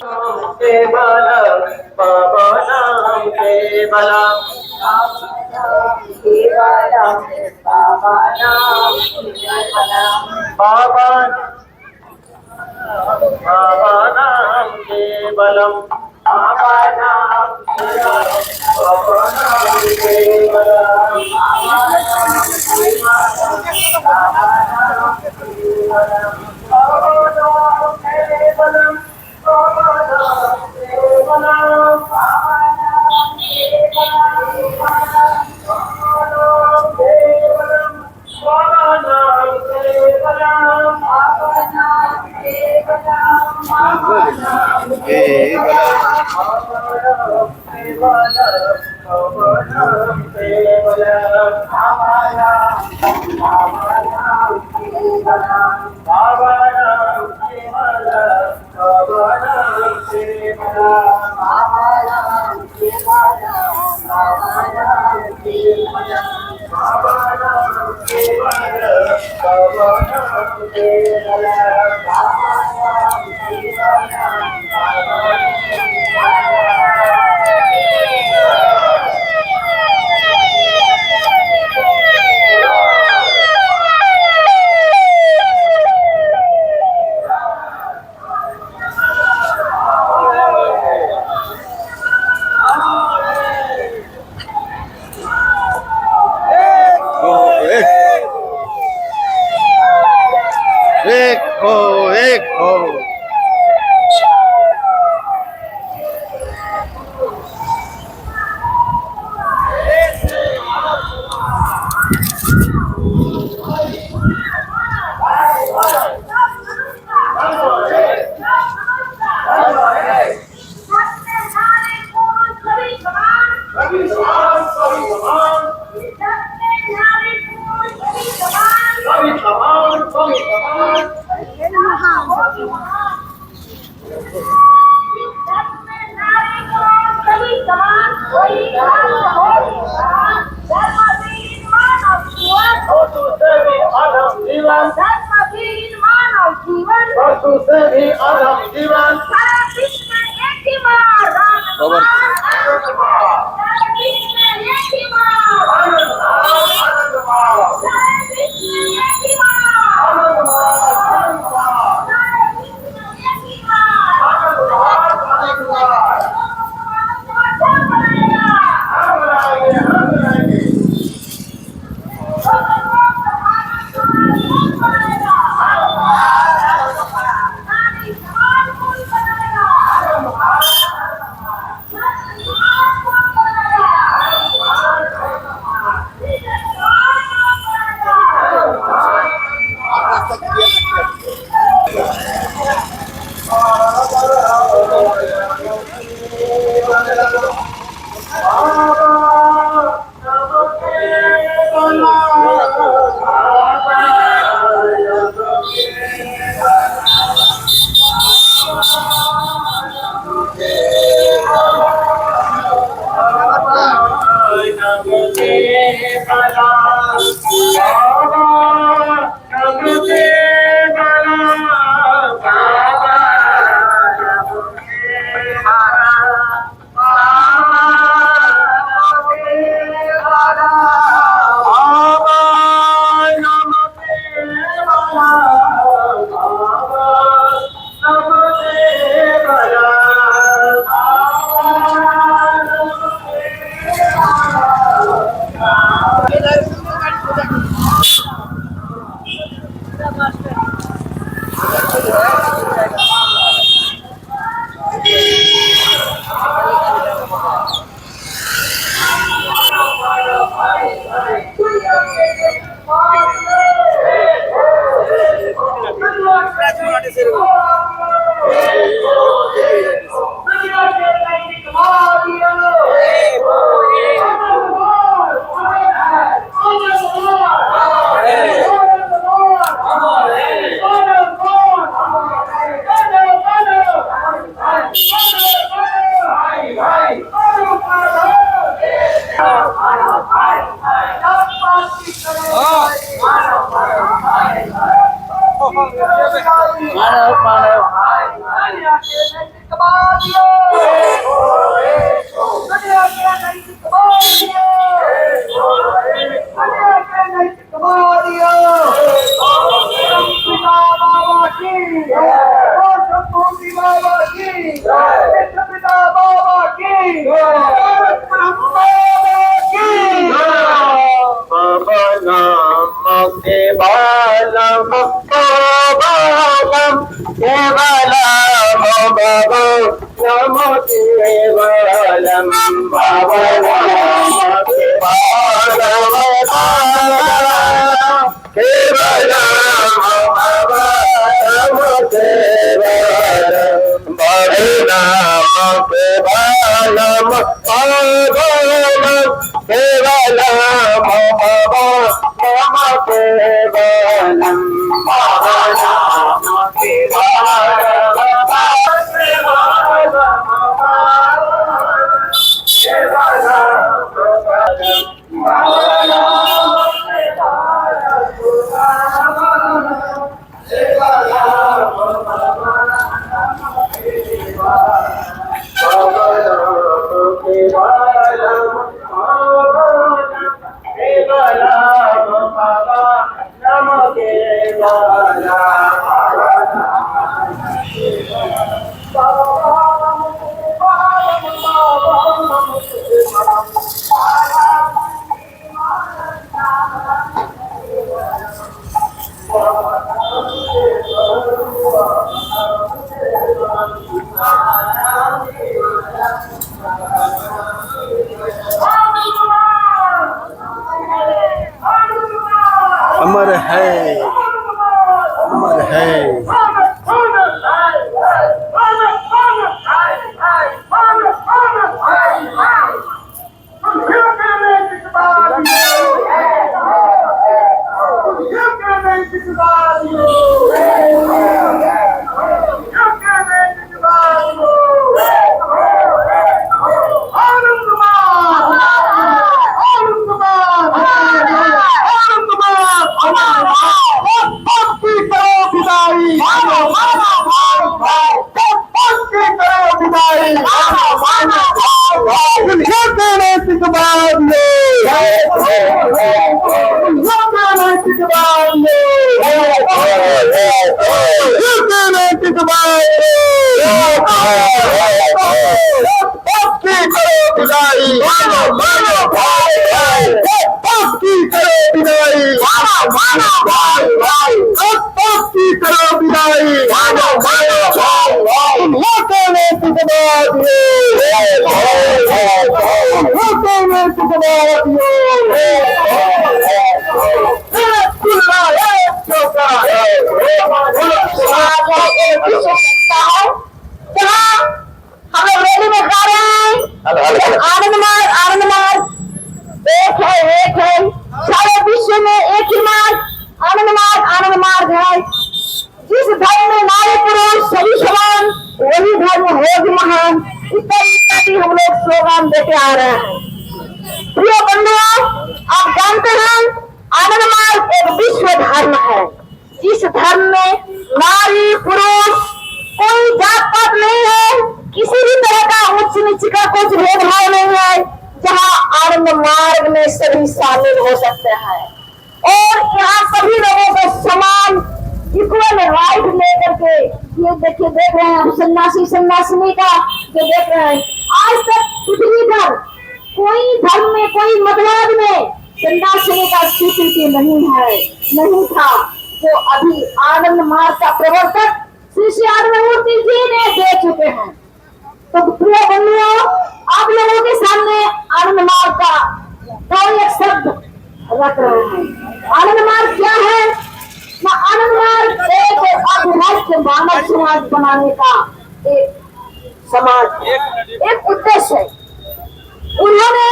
केवलम पवनम केवलम केवलम पवनम पवन पवनम केवलम पवनम केवलम दुनिया के नैतिकवादियों, दुनिया के नैतिकवादियों, दुनिया के नैतिकवादियों, पिता बाबा की, और शंभू बाबा की, पिता बाबा की, बाबा की। बाबा नाम केवलम केवलम केवलम बाबा नाम केवलम बाबा नाम केवलम केवलम बाबा नाम केवलम बाबा नाम केवलम केवलम बाबा नाम केवलम बाबा नाम अमर है, अमर है। हम लोग रैली में खा रहे हैं, आनंद मार्ग एक है सारे विश्व में एक ही मार्ग आनंद मार्ग है। जिस धर्म में नारी पुरुष सभी समान वही धर्म होगी महान, इत्यादि हम लोग स्लोगान देते आ रहे हैं। प्रिय बंधुओं, आप जानते हैं आनंद मार्ग एक विश्व धर्म है। जिस धर्म में नारी पुरुष कोई जात पात नहीं है, किसी भी तरह का उच्च नीच का कुछ भेदभाव नहीं है, जहाँ आनंद मार्ग में सभी शामिल हो सकते हैं और यहाँ सभी लोगों को समान इक्वल राइट लेकर के ये देखिए देख रहे हैं हम सन्यासिनी का जो देख रहे हैं। आज तक पृथ्वी पर कोई धर्म में कोई मतवाद में सन्यासिनी का स्वीकृति नहीं था। जो अभी आनंद मार्ग का प्रवर्तक श्री श्री आनंदमूर्ति जी ने दे चुके हैं। तो प्रिय बंधुओं, आप लोगों के सामने आनंद मार्ग का कोई एक शब्द रख रहे हैं। आनंद मार्ग क्या है? आनंद मार्ग एक अविभाज्य मानव समाज बनाने का एक उद्देश्य है। उन्होंने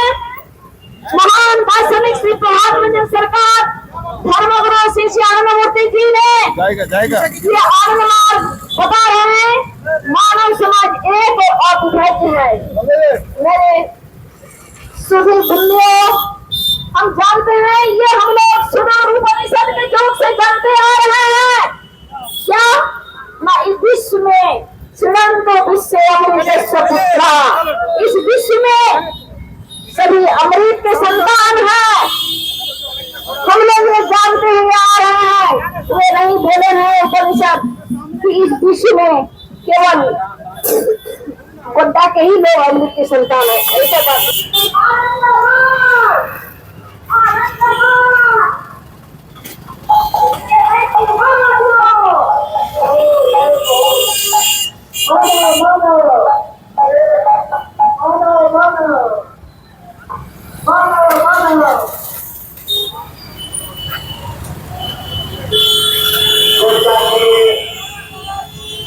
महान दार्शनिक श्री प्रभात रंजन सरकार धर्मगुरु श्री श्री आनंदमूर्ति जी ने ये आनंद मार्ग बता रहे हैं। मानव समाज एक और अविभाज्य है। मेरे सुधी बंधुओं, हम जानते हैं ये हम लोग सुनार उपनिषद के योग से जानते आ रहे हैं। क्या इस विश्व में अमृत के संतान है। हम लोग ये जानते हुए आ रहे हैं, वे नहीं बोले हैं उपनिषद कि इस विश्व में केवल गोड्डा के ही लोग अमृत के संतान है। ऐसा बात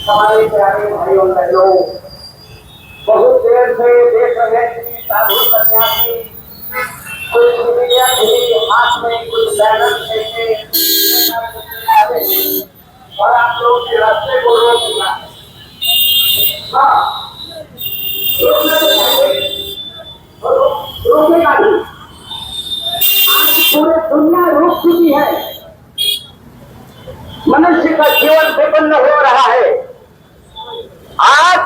हमारे प्यारे भाइयों बहनों, बहुत देर से देख रहे हैं कि साधु सन्यासी कुछ मीडिया भी हाथ में कुछ बैनर लेके और आप लोग के रास्ते को रोक दिया। हाँ, रोकेगा नहीं। आज पूरे दुनिया रोक चुकी है, मनुष्य का जीवन विपन्न हो रहा है। आज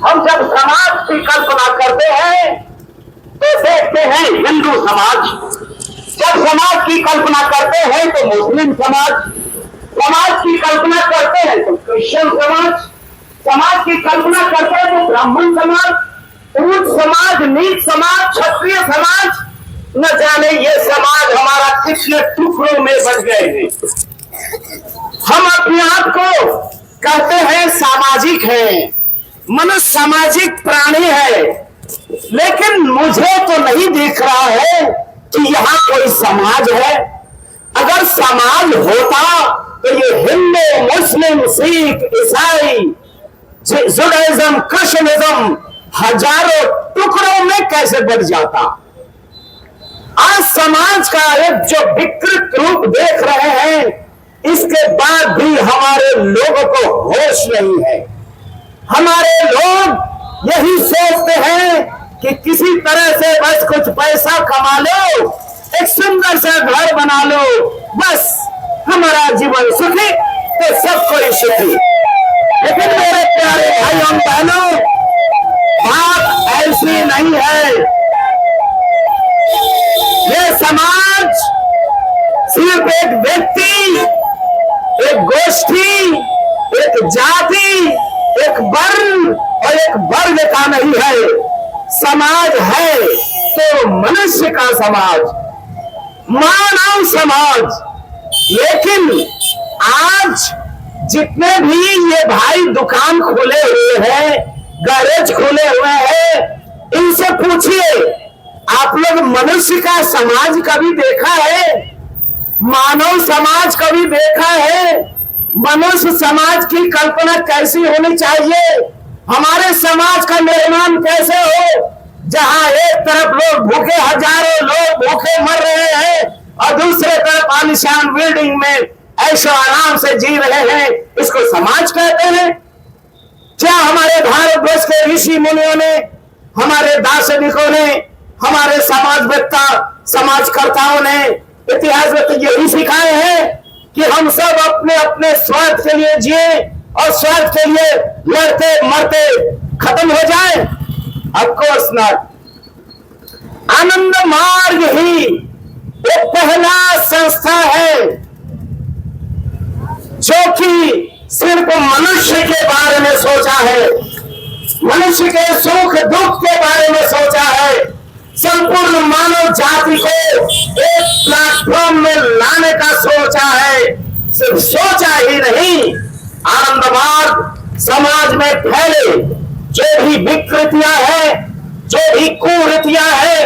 हम जब समाज की कल्पना करते हैं तो देखते हैं हिंदू समाज, जब समाज की कल्पना करते हैं तो मुस्लिम समाज, समाज की कल्पना करते हैं तो क्रिश्चियन समाज, समाज की कल्पना करते हैं तो ब्राह्मण समाज, उच्च समाज, नीच समाज, क्षत्रिय समाज, न जाने ये समाज हमारा कितने टुकड़ों में बच गए हैं। हम अपने आप को कहते हैं सामाजिक है, मनुष्य सामाजिक प्राणी है, लेकिन मुझे तो नहीं दिख रहा है कि यहाँ कोई समाज है। अगर समाज होता तो ये हिंदू, मुस्लिम, सिख, ईसाई, जुडाइज्म, कृष्णिज्म हजारों टुकड़ों में कैसे बढ़ जाता। आज समाज का एक जो विकृत रूप देख रहे हैं, इसके बाद भी हमारे लोगों को होश नहीं है। हमारे लोग यही सोचते हैं कि किसी तरह से बस कुछ पैसा कमा लो, एक सुंदर सा घर बना लो, बस हमारा जीवन सुखी तो सब कोई सुखी। लेकिन मेरे प्यारे भाइयों बहनों, बात ऐसी नहीं है। ये समाज सिर्फ एक व्यक्ति, एक गोष्ठी, एक जाति, एक वर्ण और एक वर्ग का नहीं है। समाज है तो मनुष्य का समाज, मानव समाज। लेकिन आज जितने भी ये भाई दुकान खोले हुए हैं, गैरेज खोले हुए हैं, इनसे पूछिए आप लोग मनुष्य का समाज कभी देखा है? मानव समाज कभी देखा है? मनुष्य समाज की कल्पना कैसी होनी चाहिए? हमारे समाज का निर्माण कैसे हो, जहां एक तरफ लोग भूखे, हजारों लोग भूखे मर रहे हैं और दूसरे तरफ आलीशान बिल्डिंग में ऐशो आराम से जी रहे हैं, इसको समाज कहते हैं? क्या हमारे भारतवर्ष के ऋषि मुनियों ने, हमारे दार्शनिकों ने, हमारे समाजवेत्ता, समाजकर्ताओं ने इतिहास में तो यही सिखाए हैं कि हम सब अपने अपने स्वार्थ के लिए जिए और स्वार्थ के लिए लड़ते मरते खत्म हो जाए? Of course not. आनंद मार्ग ही एक पहला संस्था है जो कि सिर्फ मनुष्य के बारे में सोचा है, मनुष्य के सुख दुख के बारे में सोचा है, संपूर्ण मानव जाति को एक प्लेटफॉर्म में लाने का सोचा है। सिर्फ सोचा ही नहीं, आनंद मार्ग समाज में फैले जो भी विकृतियां हैं, जो भी कुरीतियां हैं,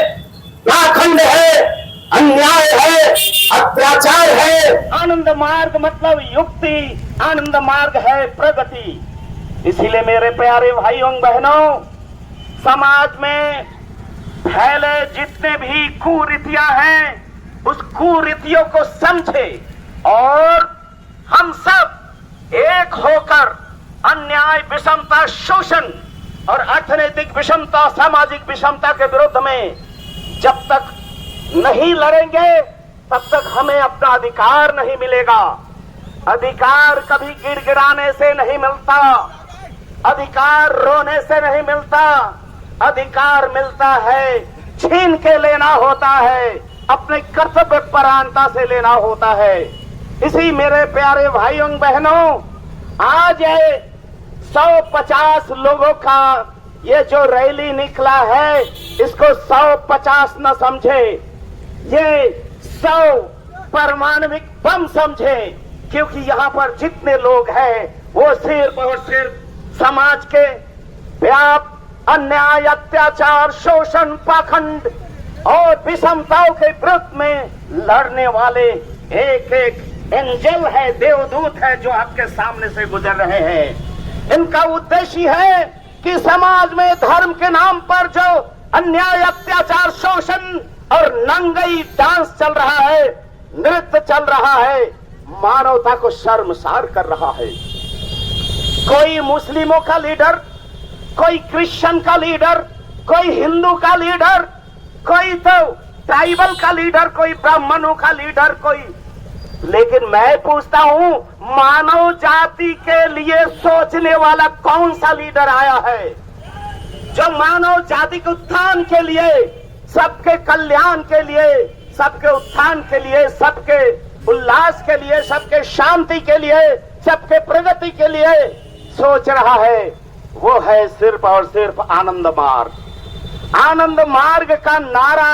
पाखंड है, अन्याय है, अत्याचार है, आनंद मार्ग मतलब युक्ति, आनंद मार्ग है प्रगति। इसीलिए मेरे प्यारे भाइयों बहनों, समाज में फैले जितने भी कुरीतियां हैं, उस कुरीतियों को समझे और हम सब एक होकर अन्याय, विषमता, शोषण और अर्थनैतिक विषमता, सामाजिक विषमता के विरुद्ध में जब तक नहीं लड़ेंगे तब तक हमें अपना अधिकार नहीं मिलेगा। अधिकार कभी गिड़गिड़ाने से नहीं मिलता, अधिकार रोने से नहीं मिलता, अधिकार मिलता है छीन के लेना होता है, अपने कर्तव्य परायणता से लेना होता है। इसी मेरे प्यारे भाइयों बहनों, आज ये 150 लोगों का ये जो रैली निकला है, इसको 150 न समझे, ये 100 परमाणविक बम समझे, क्योंकि यहाँ पर जितने लोग हैं वो सिर्फ और सिर्फ समाज के व्याप अन्याय, अत्याचार, शोषण, पाखंड और विषमताओं के विरुद्ध में लड़ने वाले एक एक एंजल है, देवदूत है, जो आपके सामने से गुजर रहे हैं। इनका उद्देश्य है कि समाज में धर्म के नाम पर जो अन्याय, अत्याचार, शोषण और नंगई डांस चल रहा है, नृत्य चल रहा है, मानवता को शर्मसार कर रहा है। कोई मुस्लिमों का लीडर, कोई क्रिश्चियन का लीडर, कोई हिंदू का लीडर, कोई तो ट्राइबल का लीडर, कोई ब्राह्मणों का लीडर, कोई, लेकिन मैं पूछता हूं, मानव जाति के लिए सोचने वाला कौन सा लीडर आया है जो मानव जाति के उत्थान के लिए, सबके कल्याण के लिए, सबके उत्थान के लिए, सबके उल्लास के लिए, सबके शांति के लिए, सबके प्रगति के लिए सोच रहा है? वो है सिर्फ और सिर्फ आनंद मार्ग। आनंद मार्ग का नारा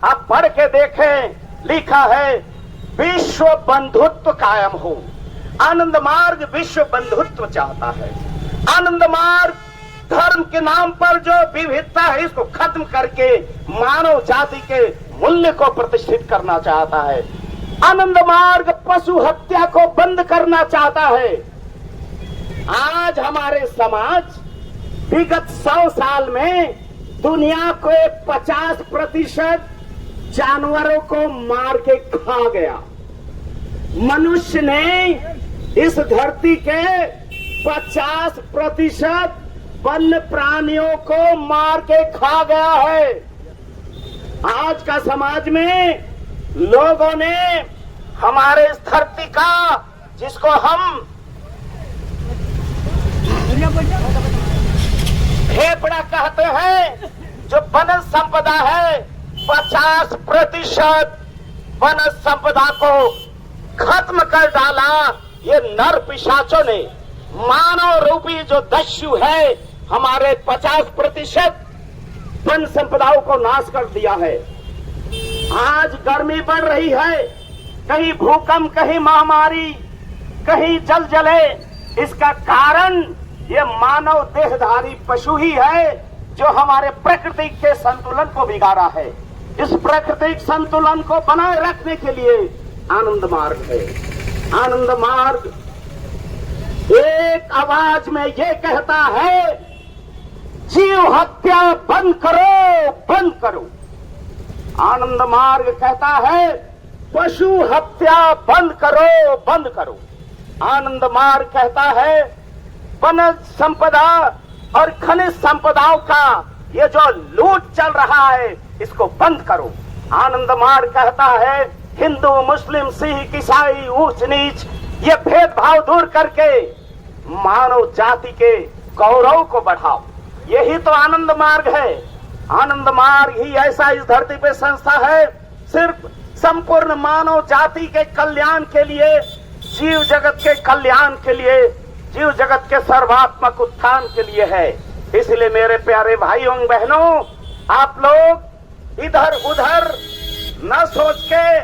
आप पढ़ के देखें, लिखा है विश्व बंधुत्व कायम हो। आनंद मार्ग विश्व बंधुत्व चाहता है। आनंद मार्ग धर्म के नाम पर जो विविधता है, इसको खत्म करके मानव जाति के मूल्य को प्रतिष्ठित करना चाहता है। आनंद मार्ग पशु हत्या को बंद करना चाहता है। आज हमारे समाज विगत 100 साल में दुनिया को 50% जानवरों को मार के खा गया। मनुष्य ने इस धरती के 50% वन्य प्राणियों को मार के खा गया है। आज का समाज में लोगों ने हमारे इस धरती का, जिसको हम फेफड़ा कहते हैं, जो वन संपदा है, 50% वन संपदा को खत्म कर डाला। ये नर पिशाचों ने, मानव रूपी जो दस्यु है, हमारे 50% वन संपदाओं को नाश कर दिया है। आज गर्मी बढ़ रही है, कहीं भूकंप, कहीं महामारी, कहीं जलजले। इसका कारण ये मानव देहधारी पशु ही है जो हमारे प्रकृति के संतुलन को बिगाड़ा है। इस प्राकृतिक संतुलन को बनाए रखने के लिए आनंद मार्ग है। आनंद मार्ग एक आवाज में ये कहता है, जीव हत्या बंद करो, बंद करो। आनंद मार्ग कहता है, पशु हत्या बंद करो, बंद करो। आनंद मार्ग कहता है, वन संपदा और खनिज संपदाओं का ये जो लूट चल रहा है, इसको बंद करो। आनंद मार्ग कहता है, हिंदू, मुस्लिम, सिख, ईसाई, ऊंच नीच, ये भेदभाव दूर करके मानव जाति के गौरव को बढ़ाओ। यही तो आनंद मार्ग है। आनंद मार्ग ही ऐसा इस धरती पे संस्था है, सिर्फ संपूर्ण मानव जाति के कल्याण के लिए, जीव जगत के कल्याण के लिए, जीव जगत के सर्वात्मक उत्थान के लिए है। इसलिए मेरे प्यारे भाइयों बहनों, आप लोग इधर उधर न सोच के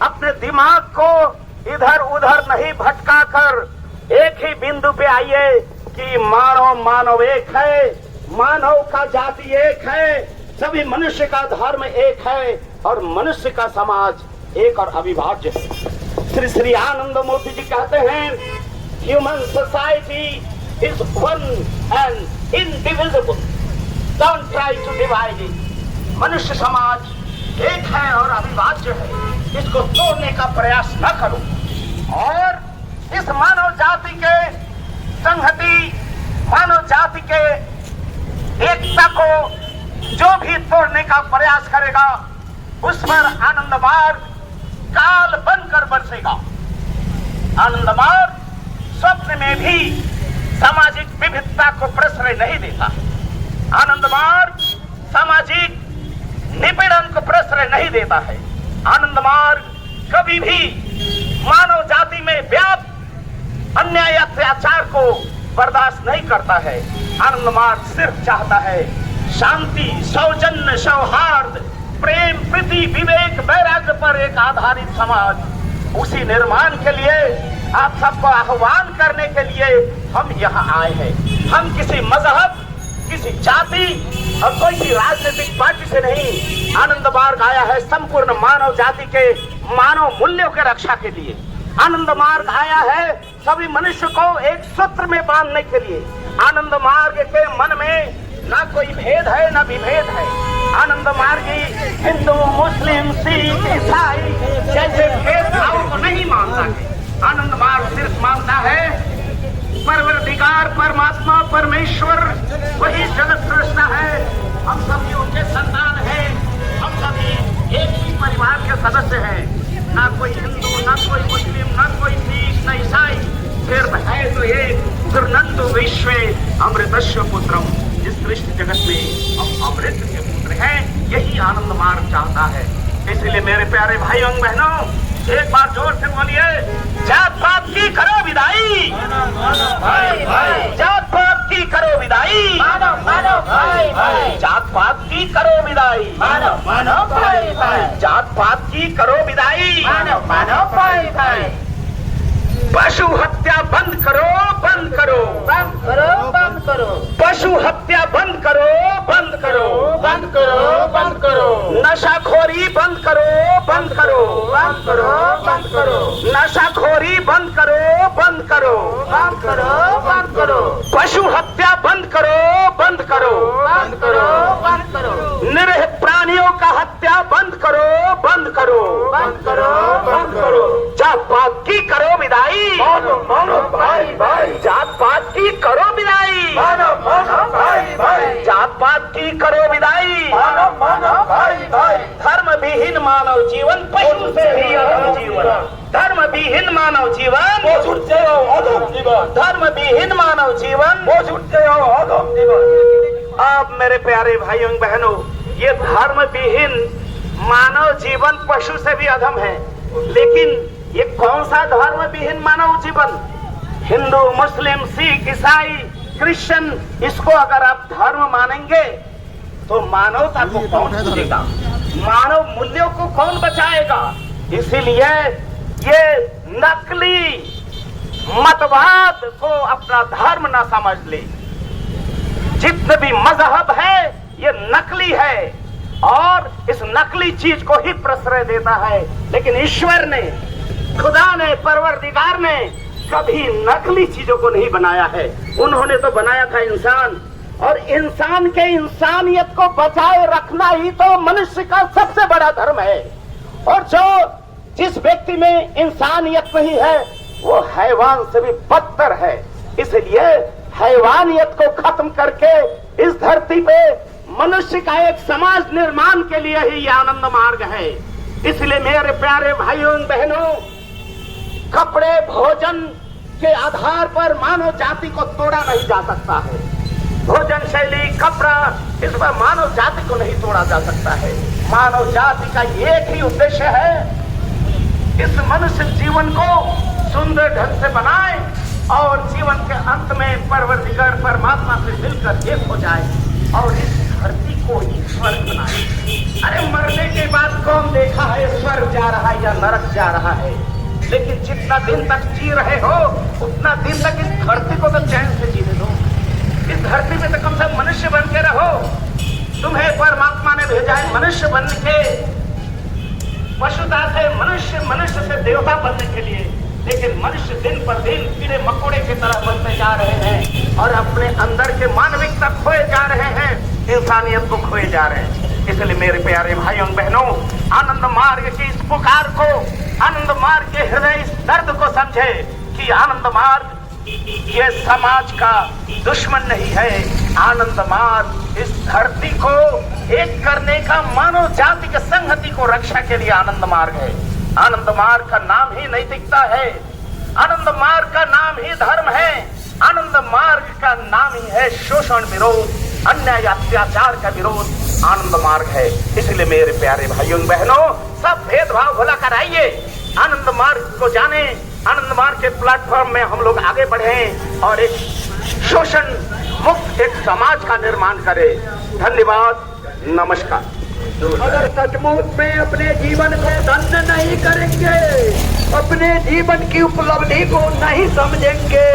अपने दिमाग को इधर उधर नहीं भटका कर एक ही बिंदु पे आइए कि मानव मानव एक है, मानव का जाति एक है, सभी मनुष्य का धर्म एक है और मनुष्य का समाज एक और अविभाज्य है। श्री श्री आनंद मूर्ति जी कहते हैं, human society is one and indivisible, don't try to divide it. मनुष्य समाज एक है और अविभाज्य है, इसको तोड़ने का प्रयास न करो। और इस मानव जाति के संहति, मानव जाति के एकता को जो भी तोड़ने का प्रयास करेगा, उस पर आनंद मार्ग काल बनकर बरसेगा। आनंद मार्ग स्वप्न में भी सामाजिक विविधता को प्रश्रय नहीं देता। आनंद मार्ग सामाजिक निपीड़न को प्रश्रय नहीं देता है। आनंद मार्ग कभी भी मानव जाति में व्याप्त अन्याय अत्याचार को बर्दाश्त नहीं करता है। आनंद मार्ग सिर्फ चाहता है शांति, सौजन्य, सौहार्द, प्रेम, प्रीति, विवेक, वैराग्य पर एक आधारित समाज। उसी निर्माण के लिए आप सबको आह्वान करने के लिए हम यहाँ आए हैं। हम किसी मजहब, किसी जाति और कोई सी राजनीतिक पार्टी से नहीं। आनंद मार्ग आया है संपूर्ण मानव जाति के मानव मूल्यों के रक्षा के लिए। आनंद मार्ग आया है सभी मनुष्य को एक सूत्र में बांधने के लिए। आनंद मार्ग के मन में ना कोई भेद है ना विभेद है। आनंद मार्गी हिंदू, मुस्लिम, सिख, ईसाई जैसे भेदभाव को नहीं मानता है। आनंद मार्ग सिर्फ मानता है परवरदिगार, परमात्मा, परमेश्वर वही जगत सृष्टा है। हम सभी उनके संतान हैं। हम सभी एक ही परिवार के सदस्य हैं। ना कोई हिंदू, ना कोई मुस्लिम, ना कोई सिख, ना ईसाई, सिर्फ है तो एक दुर्नंदो विश्वे अमृतस्व पुत्रम। इस सृष्टि जगत में हम अमृत के पुत्र हैं। यही आनंद मार्ग चाहता है। इसलिए मेरे प्यारे भाइयों बहनों, एक बार जोर से बोलिए, जात पात की करो विदाई, जात पात की करो विदाई, जात पात की करो विदाई, जात पात की करो विदाई। पशु हत्या बंद करो, बंद करो, बंद करो, बंद करो, पशु हत्या बंद करो, बंद करो, बंद करो, बंद करो, नशाखोरी बंद करो, बंद करो, बंद करो, बंद करो, नशाखोरी बंद करो, बंद करो, बंद करो, बंद करो, पशु हत्या बंद करो, बंद करो, बंद करो, बंद करो, निरीह प्राणियों का हत्या बंद करो, बंद करो, बंद करो, बंद करो, जात पात की करो विदाई, मानो मानो भाई भाई, जात पात की करो विदाई, मानो मानो भाई भाई, जात पात की करो विदाई। मानो मानो भाई भाई। धर्म विहीन मानव जीवन पशु से भी अधम जीवन। धर्म विहीन मानव जीवन वो छुट्टे हो अधम जीवन, धर्म विहीन मानव जीवन। वो छुट्टे हो अधम जीवन। अब मेरे प्यारे भाइयों बहनों, ये धर्म विहीन मानव जीवन पशु से भी अधम है। लेकिन ये कौन सा धर्म विहीन मानव जीवन? हिंदू, मुस्लिम, सिख, ईसाई, क्रिश्चियन, इसको अगर आप धर्म मानेंगे तो मानवता को कौन छूटेगा? मानव मूल्यों को कौन बचाएगा? इसीलिए ये नकली मतवाद को अपना धर्म ना समझ ले। जितने भी मजहब है ये नकली है और इस नकली चीज को ही प्रश्रय देता है। लेकिन ईश्वर ने, खुदा ने, परवरदिगार ने कभी नकली चीजों को नहीं बनाया है। उन्होंने तो बनाया था इंसान, और इंसान के इंसानियत को बचाए रखना ही तो मनुष्य का सबसे बड़ा धर्म है। और जो जिस व्यक्ति में इंसानियत नहीं है वो हैवान से भी बदतर है। इसलिए हैवानियत को खत्म करके इस धरती पे मनुष्य का एक समाज निर्माण के लिए ही ये आनंद मार्ग है। इसलिए मेरे प्यारे भाइयों बहनों, कपड़े, भोजन के आधार पर मानव जाति को तोड़ा नहीं जा सकता है। भोजन शैली, कपड़ा, इस पर मानव जाति को नहीं तोड़ा जा सकता है। मानव जाति का एक ही उद्देश्य है, इस मनुष्य जीवन को सुंदर ढंग से बनाए और जीवन के अंत में परवरदिगार परमात्मा से मिलकर एक हो जाए और इस धरती को ही स्वर्ग बनाए। अरे मरने के बाद कौन देखा है स्वर्ग जा रहा है या नरक जा रहा है? लेकिन जितना दिन तक जी रहे हो उतना दिन तक इस धरती को तो चैन से जीने दो। इस धरती में तो कम से कम मनुष्य बन के रहो। तुम्हें परमात्मा ने भेजा है मनुष्य बन के, पशुता से मनुष्य, मनुष्य से देवता बनने के लिए। लेकिन मनुष्य दिन पर दिन कीड़े मकोड़े की तरह बनते जा रहे हैं और अपने अंदर के मानविकता खोए जा रहे हैं, इंसानियत को खोए जा रहे हैं। इसलिए मेरे प्यारे भाइयों बहनों, आनंद मार्ग की इस पुकार को, आनंद मार्ग के हृदय इस दर्द को समझे कि आनंद मार्ग ये समाज का दुश्मन नहीं है। आनंद मार्ग इस धरती को एक करने का, मानव जाति के संहति को रक्षा के लिए आनंद मार्ग है। आनंद मार्ग का नाम ही नैतिकता है, आनंद मार्ग का नाम ही धर्म है, आनंद मार्ग का नाम ही है शोषण विरोध, अन्याय अत्याचार का विरोध आनंद मार्ग है। इसलिए मेरे प्यारे भाइयों बहनों, सब भेदभाव भुला कर आइए, आनंद मार्ग को जाने। आनंद मार्ग के प्लेटफॉर्म में हम लोग आगे बढ़े और एक शोषण मुक्त एक समाज का निर्माण करें। धन्यवाद, नमस्कार। अगर सचमुच में अपने जीवन को धन्य नहीं करेंगे, अपने जीवन की उपलब्धि को नहीं समझेंगे,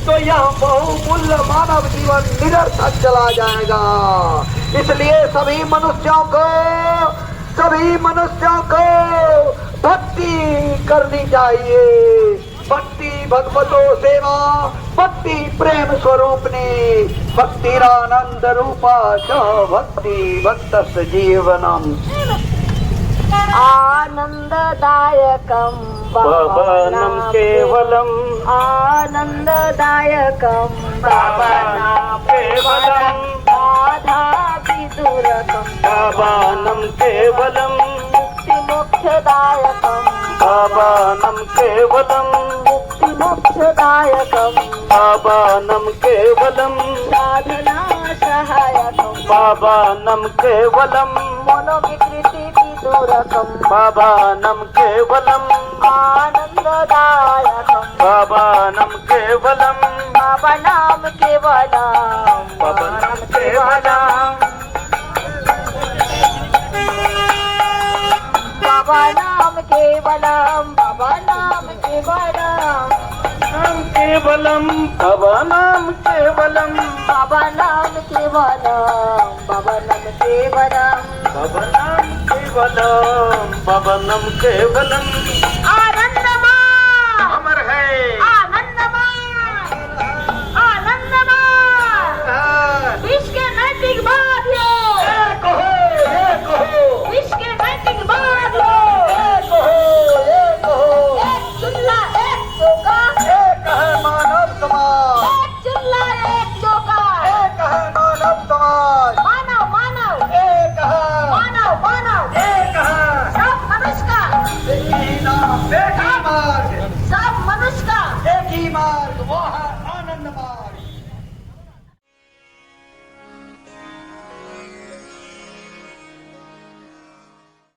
तो यह बहुमूल्य मानव जीवन निरर्थक चला जाएगा। इसलिए सभी मनुष्यों को भक्ति करनी चाहिए। भक्ति भगवतो सेवा, भक्ति प्रेम स्वरूपनी, भक्तिरानंद रूपा च भक्ति भक्तस् जीवनम। आनंददायकं भवनं केवलम्, आनंददायकं भवनं केवलम्, बाधाविदूरकं भवनं केवलम्, मुक्तिमोक्षदायकं भवनं केवलम्, मुक्तिमोक्षदायकं भवनं केवलम्, साधना सहायकं भवनं केवलम्, मनोविकृतिविदूरकं भवनं केवलम्, आनंददायकं भवनं केवलम्, भवनं केवलं भवनं केवलम्, भवनं केवलं भवनं केवलं केवलम्, भवनं केवलम्, भवनं केवलं भवनं केवलं भवनं केवलम्, भवनं केवलम्। आनंदमय अमर है, आनंदमय विश्व के नैतिकवादियों, विश्व के नैतिकवादियों, एक चुल्ला एक चौका, एक है मानव समाज, एक चुल्ला एक चौका, एक है मानव समाज, मानव मानव एक है, मानव मानव एक है। सब नमस्कार। बेटी नाम बेटी